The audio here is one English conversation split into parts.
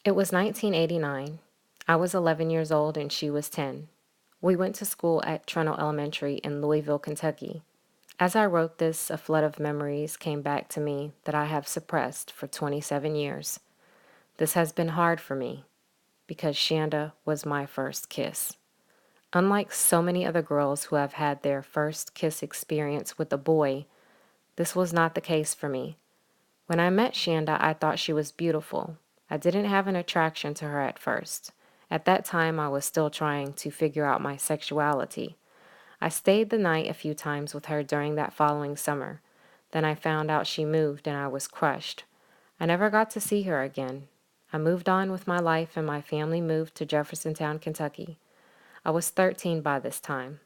It was 1989. I was 11 years old and she was 10. We went to school at Trennell Elementary in Louisville, Kentucky. As I wrote this, a flood of memories came back to me that I have suppressed for 27 years. This has been hard for me because Shanda was my first kiss. Unlike so many other girls who have had their first kiss experience with a boy, this was not the case for me. When I met Shanda, I thought she was beautiful. I didn't have an attraction to her at first. At that time, I was still trying to figure out my sexuality. I stayed the night a few times with her during that following summer. Then I found out she moved and I was crushed. I never got to see her again. I moved on with my life and my family moved to Jeffersontown, Kentucky. I was 13 by this time.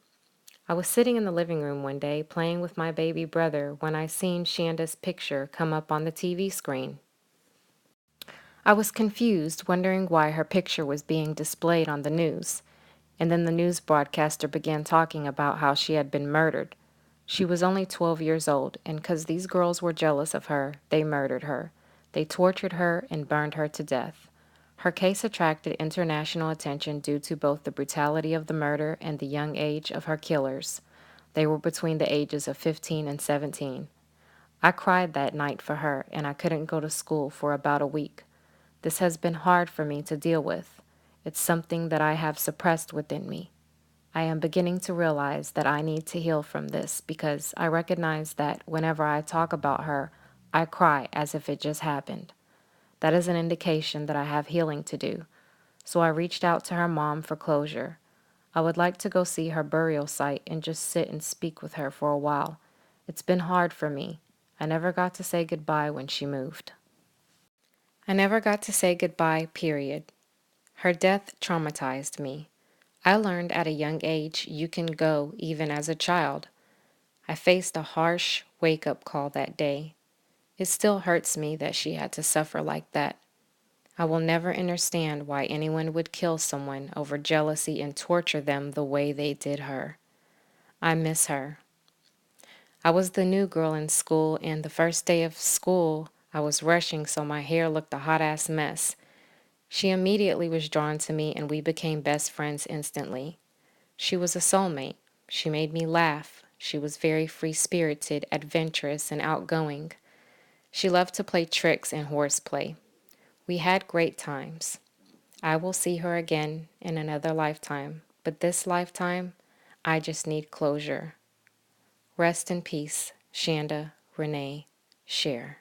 I was sitting in the living room one day playing with my baby brother when I seen Shanda's picture come up on the TV screen. I was confused, wondering why her picture was being displayed on the news. And then the news broadcaster began talking about how she had been murdered. She was only 12 years old, and because these girls were jealous of her, they murdered her. They tortured her and burned her to death. Her case attracted international attention due to both the brutality of the murder and the young age of her killers. They were between the ages of 15 and 17. I cried that night for her, and I couldn't go to school for about a week. This has been hard for me to deal with. It's something that I have suppressed within me. I am beginning to realize that I need to heal from this because I recognize that whenever I talk about her, I cry as if it just happened. That is an indication that I have healing to do. So I reached out to her mom for closure. I would like to go see her burial site and just sit and speak with her for a while. It's been hard for me. I never got to say goodbye when she moved. I never got to say goodbye, period. Her death traumatized me. I learned at a young age you can go even as a child. I faced a harsh wake-up call that day. It still hurts me that she had to suffer like that. I will never understand why anyone would kill someone over jealousy and torture them the way they did her. I miss her. I was the new girl in school, and the first day of school, I was rushing so my hair looked a hot-ass mess. She immediately was drawn to me, and we became best friends instantly. She was a soulmate. She made me laugh. She was very free-spirited, adventurous, and outgoing. She loved to play tricks and horseplay. We had great times. I will see her again in another lifetime, but this lifetime, I just need closure. Rest in peace, Shanda Renee Sharer.